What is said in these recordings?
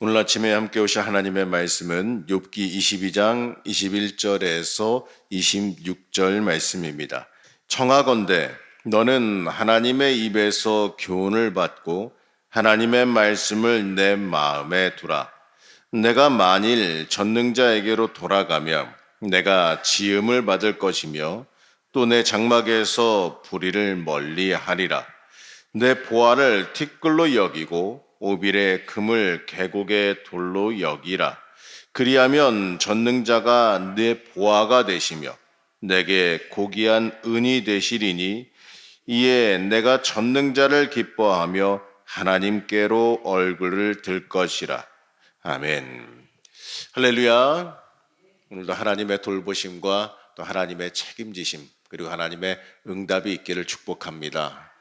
오늘 아침에 함께 오신 하나님의 말씀은 욥기 22장 21절에서 26절 말씀입니다. 청하건대 너는 하나님의 입에서 교훈을 받고 하나님의 말씀을 내 마음에 두라. 내가 만일 전능자에게로 돌아가면 내가 지음을 받을 것이며 또 내 장막에서 불의를 멀리하리라. 내 보화를 티끌로 여기고 오빌의 금을 계곡의 돌로 여기라. 그리하면 전능자가 내 보화가 되시며 내게 고귀한 은이 되시리니 이에 내가 전능자를 기뻐하며 하나님께로 얼굴을 들 것이라. 아멘. 할렐루야. 오늘도 하나님의 돌보심과 또 하나님의 책임지심 그리고 하나님의 응답이 있기를 축복합니다.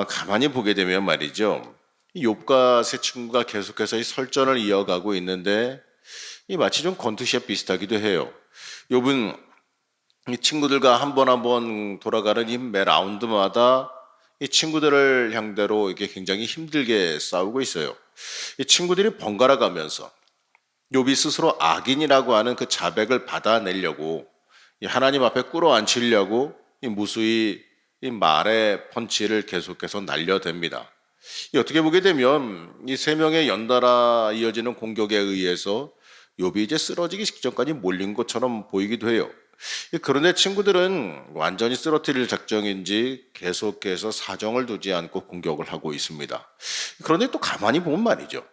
가만히 보게 되면 말이죠. 이 욥과 세 친구가 계속해서 이 설전을 이어가고 있는데 이 마치 좀 권투시합 비슷하기도 해요. 욥은 이 친구들과 한 번 한 번 돌아가는 이 매 라운드마다 이 친구들을 상대로 이게 굉장히 힘들게 싸우고 있어요. 이 친구들이 번갈아 가면서 욥이 스스로 악인이라고 하는 그 자백을 받아내려고 이 하나님 앞에 끌어안치려고 이 무수히 이 말의 펀치를 계속해서 날려댑니다. 어떻게 보게 되면 이 세 명의 연달아 이어지는 공격에 의해서 욥이 이제 쓰러지기 직전까지 몰린 것처럼 보이기도 해요. 그런데 친구들은 완전히 쓰러뜨릴 작정인지 계속해서 사정을 두지 않고 공격을 하고 있습니다. 그런데 또 가만히 보면 말이죠.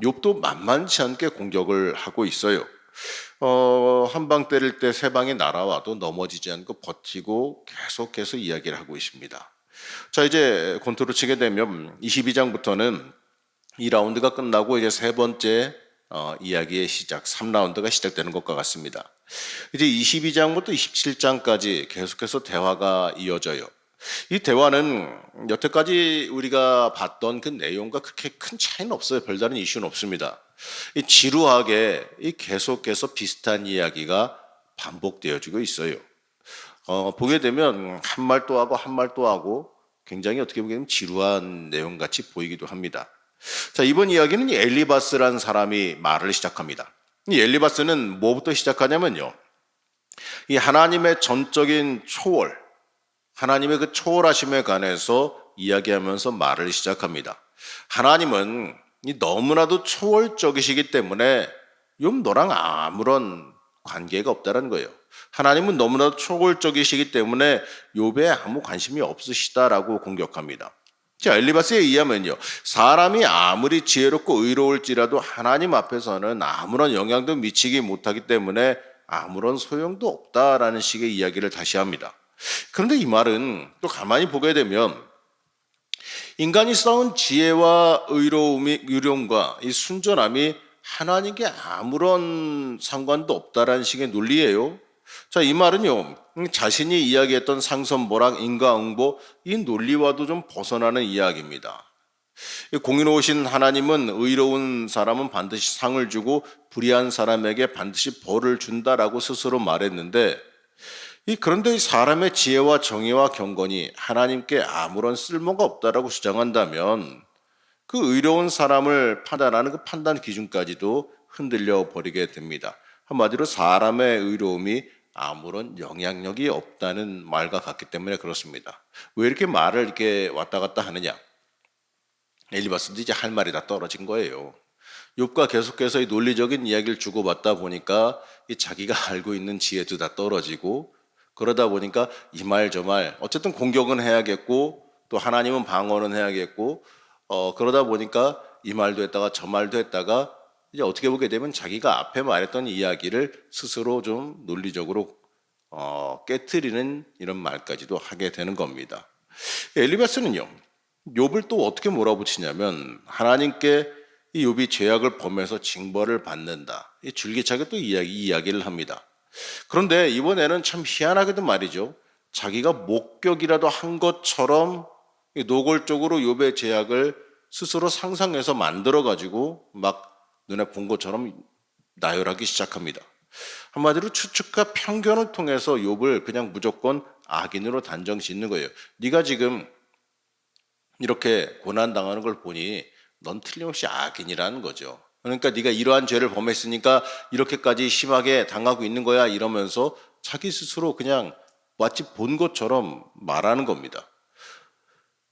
욥도 만만치 않게 공격을 하고 있어요. 한 방 때릴 때 세 방이 날아와도 넘어지지 않고 버티고 계속해서 이야기를 하고 있습니다. 자, 이제 권투를 치게 되면 22장부터는 2라운드가 끝나고 이제 세 번째 이야기의 시작 3라운드가 시작되는 것과 같습니다. 이제 22장부터 27장까지 계속해서 대화가 이어져요. 이 대화는 여태까지 우리가 봤던 그 내용과 그렇게 큰 차이는 없어요. 별다른 이슈는 없습니다. 이 지루하게 계속해서 비슷한 이야기가 반복되어지고 있어요. 보게 되면 한 말 또 하고 한 말 또 하고 굉장히 어떻게 보면 지루한 내용같이 보이기도 합니다. 자, 이번 이야기는 엘리바스라는 사람이 말을 시작합니다. 이 엘리바스는 뭐부터 시작하냐면요. 이 하나님의 전적인 초월, 하나님의 그 초월하심에 관해서 이야기하면서 말을 시작합니다. 하나님은 너무나도 초월적이시기 때문에 욥 너랑 아무런 관계가 없다는 거예요. 하나님은 너무나도 초월적이시기 때문에 욥에 아무 관심이 없으시다라고 공격합니다. 자, 엘리바스에 의하면요, 사람이 아무리 지혜롭고 의로울지라도 하나님 앞에서는 아무런 영향도 미치지 못하기 때문에 아무런 소용도 없다라는 식의 이야기를 다시 합니다. 그런데 이 말은 또 가만히 보게 되면 인간이 쌓은 지혜와 의로움과 이 순전함이 하나님께 아무런 상관도 없다라는 식의 논리예요. 자, 이 말은요, 자신이 이야기했던 상선보락, 인과응보, 이 논리와도 좀 벗어나는 이야기입니다. 공의로우신 하나님은 의로운 사람은 반드시 상을 주고 불의한 사람에게 반드시 벌을 준다라고 스스로 말했는데, 그런데 이 사람의 지혜와 정의와 경건이 하나님께 아무런 쓸모가 없다라고 주장한다면 그 의로운 사람을 판단하는 그 판단 기준까지도 흔들려 버리게 됩니다. 한마디로 사람의 의로움이 아무런 영향력이 없다는 말과 같기 때문에 그렇습니다. 왜 이렇게 말을 이렇게 왔다 갔다 하느냐? 엘리바스도 이제 할 말이 다 떨어진 거예요. 욥과 계속해서 이 논리적인 이야기를 주고받다 보니까 이 자기가 알고 있는 지혜도 다 떨어지고 그러다 보니까 이 말 저 말 어쨌든 공격은 해야겠고 또 하나님은 방어는 해야겠고 그러다 보니까 이 말도 했다가 저 말도 했다가 이제 어떻게 보게 되면 자기가 앞에 말했던 이야기를 스스로 좀 논리적으로 깨트리는 이런 말까지도 하게 되는 겁니다. 엘리바스는요, 욥을 또 어떻게 몰아붙이냐면 하나님께 이 욥이 죄악을 범해서 징벌을 받는다. 이 줄기차게 또 이야기를 합니다. 그런데 이번에는 참 희한하게도 말이죠. 자기가 목격이라도 한 것처럼 노골적으로 욥의 죄악을 스스로 상상해서 만들어가지고 막 눈에 본 것처럼 나열하기 시작합니다. 한마디로 추측과 편견을 통해서 욥을 그냥 무조건 악인으로 단정 짓는 거예요. 네가 지금 이렇게 고난당하는 걸 보니 넌 틀림없이 악인이라는 거죠. 그러니까 네가 이러한 죄를 범했으니까 이렇게까지 심하게 당하고 있는 거야 이러면서 자기 스스로 그냥 마치 본 것처럼 말하는 겁니다.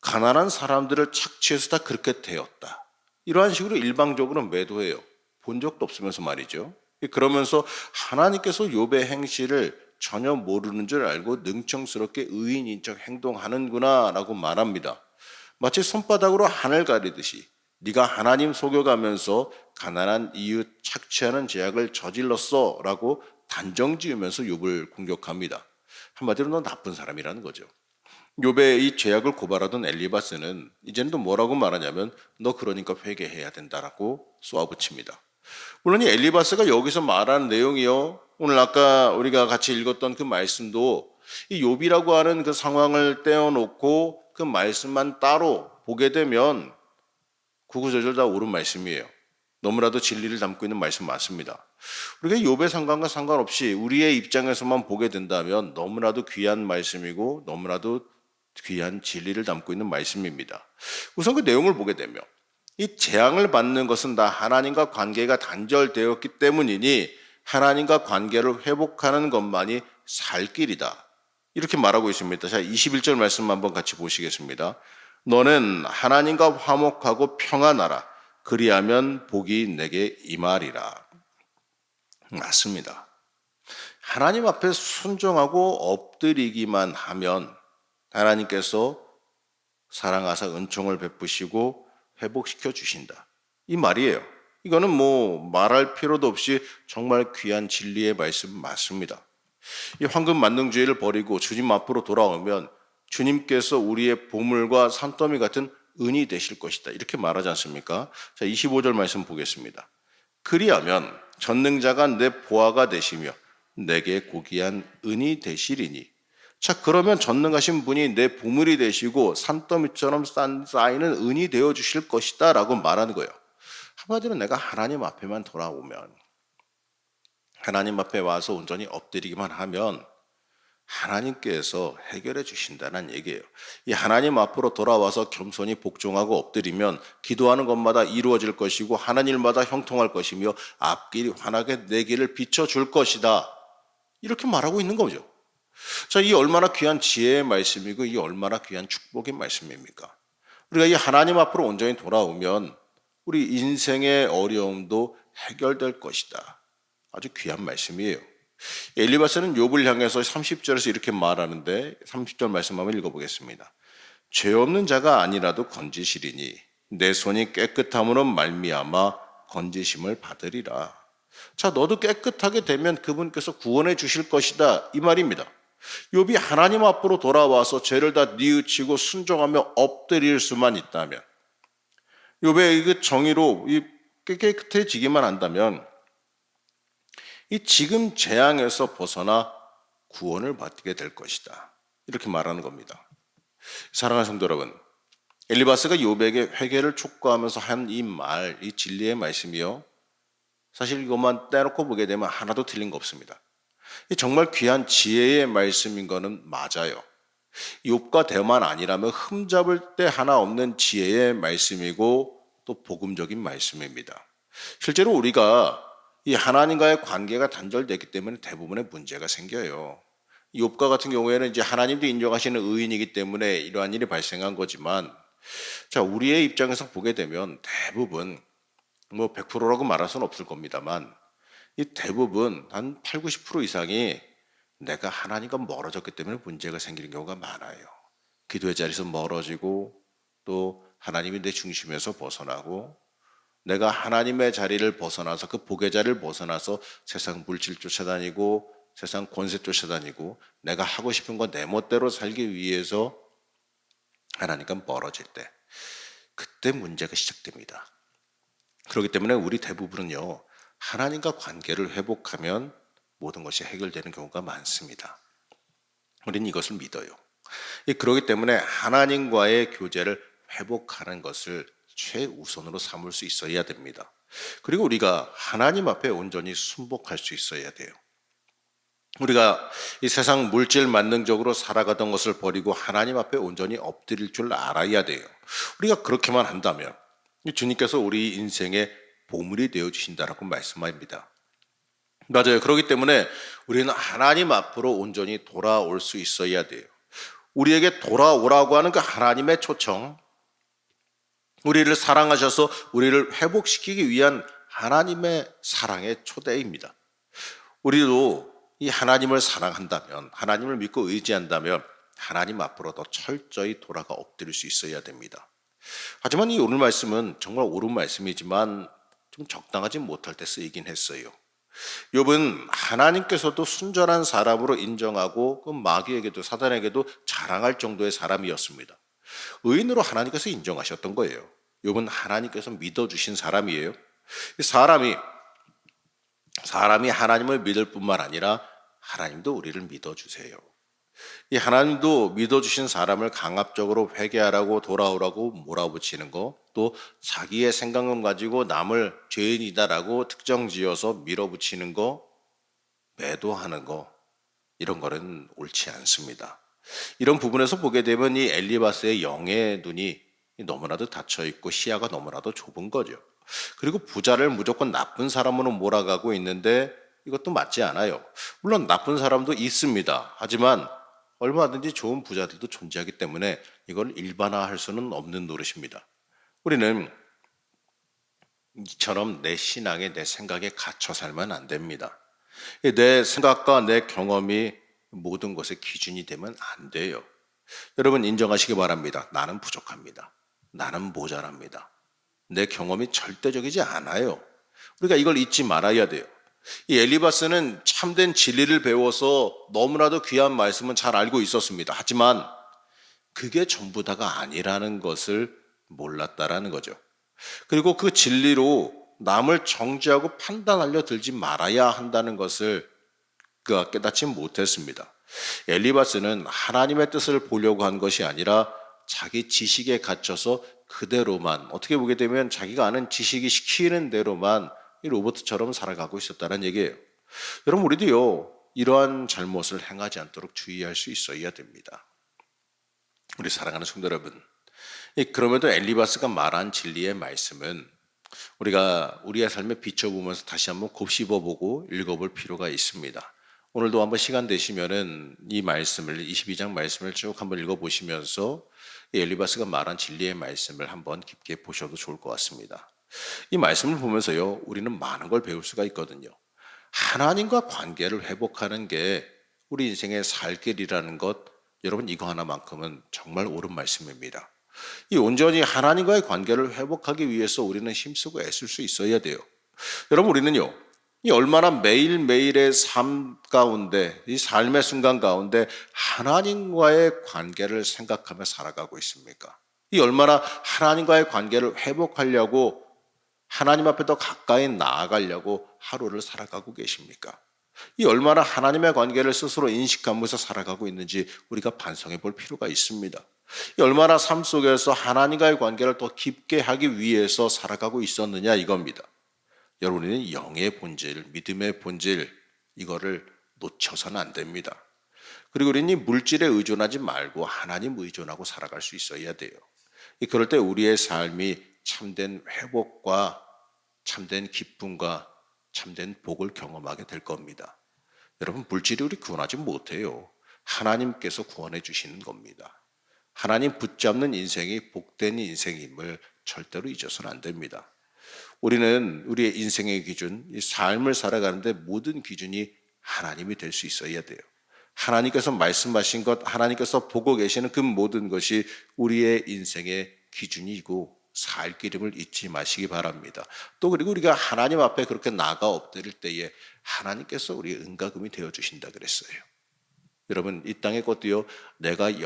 가난한 사람들을 착취해서 다 그렇게 되었다. 이러한 식으로 일방적으로 매도해요. 본 적도 없으면서 말이죠. 그러면서 하나님께서 욥의 행실을 전혀 모르는 줄 알고 능청스럽게 의인인 척 행동하는구나 라고 말합니다. 마치 손바닥으로 하늘 가리듯이 네가 하나님 속여가면서 가난한 이웃 착취하는 죄악을 저질렀어 라고 단정 지으면서 욥을 공격합니다. 한마디로 너 나쁜 사람이라는 거죠. 욥의 이 죄악을 고발하던 엘리바스는 이제는 또 뭐라고 말하냐면 너 그러니까 회개해야 된다라고 쏘아붙입니다. 물론 이 엘리바스가 여기서 말하는 내용이요, 오늘 아까 우리가 같이 읽었던 그 말씀도 이 욥이라고 하는 그 상황을 떼어놓고 그 말씀만 따로 보게 되면 구구절절 다 옳은 말씀이에요. 너무나도 진리를 담고 있는 말씀 맞습니다. 우리가 욥의 상관과 상관없이 우리의 입장에서만 보게 된다면 너무나도 귀한 말씀이고 너무나도 귀한 진리를 담고 있는 말씀입니다. 우선 그 내용을 보게 되면 이 재앙을 받는 것은 다 하나님과 관계가 단절되었기 때문이니 하나님과 관계를 회복하는 것만이 살 길이다. 이렇게 말하고 있습니다. 자, 21절 말씀 한번 같이 보시겠습니다. 너는 하나님과 화목하고 평안하라. 그리하면 복이 내게 임하리라. 맞습니다. 하나님 앞에 순종하고 엎드리기만 하면 하나님께서 사랑하사 은총을 베푸시고 회복시켜 주신다. 이 말이에요. 이거는 뭐 말할 필요도 없이 정말 귀한 진리의 말씀 맞습니다. 이 황금 만능주의를 버리고 주님 앞으로 돌아오면 주님께서 우리의 보물과 산더미 같은 은이 되실 것이다. 이렇게 말하지 않습니까? 자, 25절 말씀 보겠습니다. 그리하면 전능자가 내 보화가 되시며 내게 고귀한 은이 되시리니. 자, 그러면 전능하신 분이 내 보물이 되시고 산더미처럼 쌓이는 은이 되어 주실 것이다 라고 말하는 거예요. 한마디로 내가 하나님 앞에만 돌아오면, 하나님 앞에 와서 온전히 엎드리기만 하면 하나님께서 해결해 주신다는 얘기예요. 이 하나님 앞으로 돌아와서 겸손히 복종하고 엎드리면 기도하는 것마다 이루어질 것이고 하는 일마다 형통할 것이며 앞길이 환하게 내 길을 비춰줄 것이다. 이렇게 말하고 있는 거죠. 자, 이 얼마나 귀한 지혜의 말씀이고 이 얼마나 귀한 축복의 말씀입니까? 우리가 이 하나님 앞으로 온전히 돌아오면 우리 인생의 어려움도 해결될 것이다. 아주 귀한 말씀이에요. 엘리바스는 욥을 향해서 30절에서 이렇게 말하는데 30절 말씀 한번 읽어보겠습니다. 죄 없는 자가 아니라도 건지시리니 내 손이 깨끗함으로 말미암아 건지심을 받으리라. 자, 너도 깨끗하게 되면 그분께서 구원해 주실 것이다 이 말입니다. 욥이 하나님 앞으로 돌아와서 죄를 다 뉘우치고 순종하며 엎드릴 수만 있다면, 욥의 그 정의로 깨끗해지기만 한다면 이 지금 재앙에서 벗어나 구원을 받게 될 것이다. 이렇게 말하는 겁니다. 사랑하는 성도 여러분, 엘리바스가 욥에게 회개를 촉구하면서 한 이 말, 이 진리의 말씀이요, 사실 이것만 떼놓고 보게 되면 하나도 틀린 거 없습니다. 정말 귀한 지혜의 말씀인 거는 맞아요. 욥과 대만 아니라면 흠잡을 데 하나 없는 지혜의 말씀이고 또 복음적인 말씀입니다. 실제로 우리가 이 하나님과의 관계가 단절됐기 때문에 대부분의 문제가 생겨요. 욥과 같은 경우에는 이제 하나님도 인정하시는 의인이기 때문에 이러한 일이 발생한 거지만, 자, 우리의 입장에서 보게 되면 대부분 뭐 100%라고 말할 수는 없을 겁니다만 이 대부분 한 8, 90% 이상이 내가 하나님과 멀어졌기 때문에 문제가 생기는 경우가 많아요. 기도의 자리에서 멀어지고 또 하나님이 내 중심에서 벗어나고 내가 하나님의 자리를 벗어나서 그 복의 자리를 벗어나서 세상 물질 쫓아다니고 세상 권세 쫓아다니고 내가 하고 싶은 거 내 멋대로 살기 위해서 하나님과 멀어질 때 그때 문제가 시작됩니다. 그렇기 때문에 우리 대부분은요, 하나님과 관계를 회복하면 모든 것이 해결되는 경우가 많습니다. 우리는 이것을 믿어요. 그렇기 때문에 하나님과의 교제를 회복하는 것을 최우선으로 삼을 수 있어야 됩니다. 그리고 우리가 하나님 앞에 온전히 순복할 수 있어야 돼요. 우리가 이 세상 물질 만능적으로 살아가던 것을 버리고 하나님 앞에 온전히 엎드릴 줄 알아야 돼요. 우리가 그렇게만 한다면 주님께서 우리 인생의 보물이 되어 주신다라고 말씀합니다. 맞아요. 그렇기 때문에 우리는 하나님 앞으로 온전히 돌아올 수 있어야 돼요. 우리에게 돌아오라고 하는 그 하나님의 초청, 우리를 사랑하셔서 우리를 회복시키기 위한 하나님의 사랑의 초대입니다. 우리도 이 하나님을 사랑한다면, 하나님을 믿고 의지한다면 하나님 앞으로 더 철저히 돌아가 엎드릴 수 있어야 됩니다. 하지만 이 오늘 말씀은 정말 옳은 말씀이지만 좀 적당하지 못할 때 쓰이긴 했어요. 욥은 하나님께서도 순전한 사람으로 인정하고 그 마귀에게도 사단에게도 자랑할 정도의 사람이었습니다. 의인으로 하나님께서 인정하셨던 거예요. 욥은 하나님께서 믿어주신 사람이에요. 사람이 하나님을 믿을 뿐만 아니라 하나님도 우리를 믿어주세요. 이 하나님도 믿어주신 사람을 강압적으로 회개하라고 돌아오라고 몰아붙이는 거, 또 자기의 생각만 가지고 남을 죄인이다라고 특정지어서 밀어붙이는 거, 매도하는 거, 이런 거는 옳지 않습니다. 이런 부분에서 보게 되면 이 엘리바스의 영의 눈이 너무나도 닫혀 있고 시야가 너무나도 좁은 거죠. 그리고 부자를 무조건 나쁜 사람으로 몰아가고 있는데 이것도 맞지 않아요. 물론 나쁜 사람도 있습니다. 하지만 얼마든지 좋은 부자들도 존재하기 때문에 이걸 일반화할 수는 없는 노릇입니다. 우리는 이처럼 내 신앙에 내 생각에 갇혀 살면 안 됩니다. 내 생각과 내 경험이 모든 것의 기준이 되면 안 돼요. 여러분 인정하시기 바랍니다. 나는 부족합니다. 나는 모자랍니다. 내 경험이 절대적이지 않아요. 우리가 이걸 잊지 말아야 돼요. 이 엘리바스는 참된 진리를 배워서 너무나도 귀한 말씀은 잘 알고 있었습니다. 하지만 그게 전부 다가 아니라는 것을 몰랐다라는 거죠. 그리고 그 진리로 남을 정죄하고 판단하려 들지 말아야 한다는 것을 그가 깨닫지 못했습니다. 엘리바스는 하나님의 뜻을 보려고 한 것이 아니라 자기 지식에 갇혀서 그대로만, 어떻게 보게 되면 자기가 아는 지식이 시키는 대로만 이 로봇처럼 살아가고 있었다는 얘기예요. 여러분 우리도요 이러한 잘못을 행하지 않도록 주의할 수 있어야 됩니다. 우리 사랑하는 성도 여러분, 그럼에도 엘리바스가 말한 진리의 말씀은 우리가 우리의 삶에 비춰보면서 다시 한번 곱씹어보고 읽어볼 필요가 있습니다. 오늘도 한번 시간 되시면은 이 말씀을 22장 말씀을 쭉 한번 읽어보시면서 이 엘리바스가 말한 진리의 말씀을 한번 깊게 보셔도 좋을 것 같습니다. 이 말씀을 보면서요 우리는 많은 걸 배울 수가 있거든요. 하나님과 관계를 회복하는 게 우리 인생의 살 길이라는 것, 여러분 이거 하나만큼은 정말 옳은 말씀입니다. 이 온전히 하나님과의 관계를 회복하기 위해서 우리는 힘쓰고 애쓸 수 있어야 돼요. 여러분 우리는요 이 얼마나 매일매일의 삶 가운데, 이 삶의 순간 가운데 하나님과의 관계를 생각하며 살아가고 있습니까? 이 얼마나 하나님과의 관계를 회복하려고, 하나님 앞에 더 가까이 나아가려고 하루를 살아가고 계십니까? 이 얼마나 하나님의 관계를 스스로 인식하면서 살아가고 있는지 우리가 반성해 볼 필요가 있습니다. 이 얼마나 삶 속에서 하나님과의 관계를 더 깊게 하기 위해서 살아가고 있었느냐 이겁니다. 여러분은 영의 본질, 믿음의 본질, 이거를 놓쳐서는 안 됩니다. 그리고 우리는 물질에 의존하지 말고 하나님 의존하고 살아갈 수 있어야 돼요. 그럴 때 우리의 삶이 참된 회복과 참된 기쁨과 참된 복을 경험하게 될 겁니다. 여러분 물질이 우리 구원하지 못해요. 하나님께서 구원해 주시는 겁니다. 하나님 붙잡는 인생이 복된 인생임을 절대로 잊어서는 안 됩니다. 우리는 우리의 인생의 기준, 이 삶을 살아가는데 모든 기준이 하나님이 될 수 있어야 돼요. 하나님께서 말씀하신 것, 하나님께서 보고 계시는 그 모든 것이 우리의 인생의 기준이고 살 길임을 잊지 마시기 바랍니다. 또 그리고 우리가 하나님 앞에 그렇게 나가 엎드릴 때에 하나님께서 우리의 은과 금이 되어주신다 그랬어요. 여러분 이 땅의 것도요 내가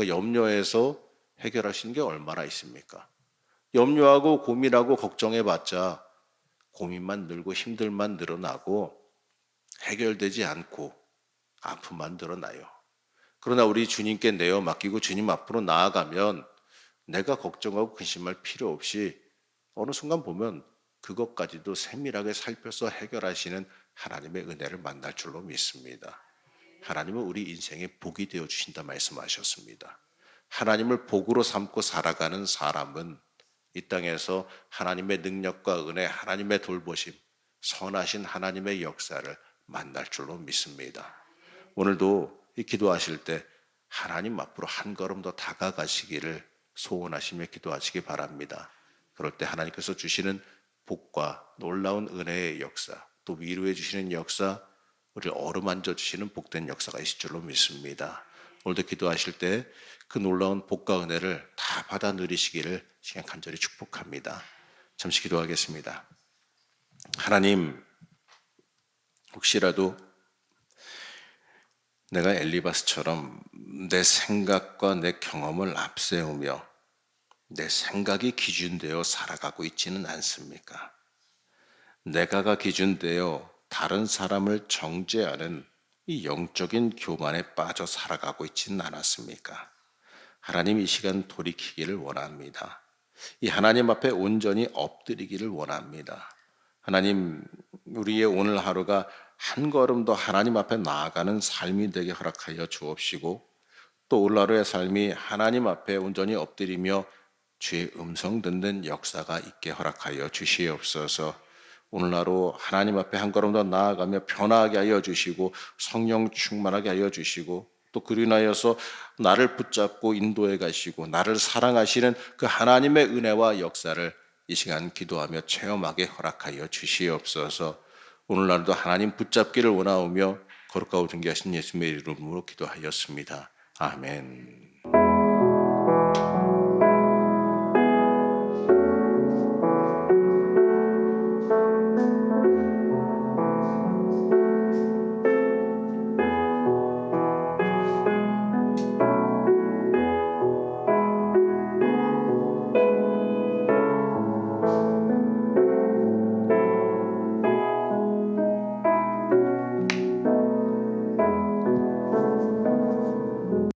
염려해서 해결하시는 게 얼마나 있습니까? 염려하고 고민하고 걱정해봤자 고민만 늘고 힘들만 늘어나고 해결되지 않고 아픔만 늘어나요. 그러나 우리 주님께 내어 맡기고 주님 앞으로 나아가면 내가 걱정하고 근심할 필요 없이 어느 순간 보면 그것까지도 세밀하게 살펴서 해결하시는 하나님의 은혜를 만날 줄로 믿습니다. 하나님은 우리 인생의 복이 되어 주신다 말씀하셨습니다. 하나님을 복으로 삼고 살아가는 사람은 이 땅에서 하나님의 능력과 은혜, 하나님의 돌보심, 선하신 하나님의 역사를 만날 줄로 믿습니다. 오늘도 이 기도하실 때 하나님 앞으로 한 걸음 더 다가가시기를 소원하시며 기도하시기 바랍니다. 그럴 때 하나님께서 주시는 복과 놀라운 은혜의 역사, 또 위로해 주시는 역사, 우리를 어루만져 주시는 복된 역사가 있을 줄로 믿습니다. 오늘도 기도하실 때 그 놀라운 복과 은혜를 다 받아 누리시기를 시간 간절히 축복합니다. 잠시 기도하겠습니다. 하나님, 혹시라도 내가 엘리바스처럼 내 생각과 내 경험을 앞세우며 내 생각이 기준되어 살아가고 있지는 않습니까? 내가가 기준되어 다른 사람을 정죄하는 이 영적인 교만에 빠져 살아가고 있지는 않았습니까? 하나님, 이 시간 돌이키기를 원합니다. 이 하나님 앞에 온전히 엎드리기를 원합니다. 하나님, 우리의 오늘 하루가 한 걸음 더 하나님 앞에 나아가는 삶이 되게 허락하여 주옵시고, 또 오늘 하루의 삶이 하나님 앞에 온전히 엎드리며 주의 음성 듣는 역사가 있게 허락하여 주시옵소서. 오늘 하루 하나님 앞에 한 걸음 더 나아가며 변화하게 하여 주시고, 성령 충만하게 하여 주시고, 또 그로 인하여서 나를 붙잡고 인도해 가시고 나를 사랑하시는 그 하나님의 은혜와 역사를 이 시간 기도하며 체험하게 허락하여 주시옵소서. 오늘날도 하나님 붙잡기를 원하오며 거룩하고 존귀하신 예수님의 이름으로 기도하였습니다. 아멘.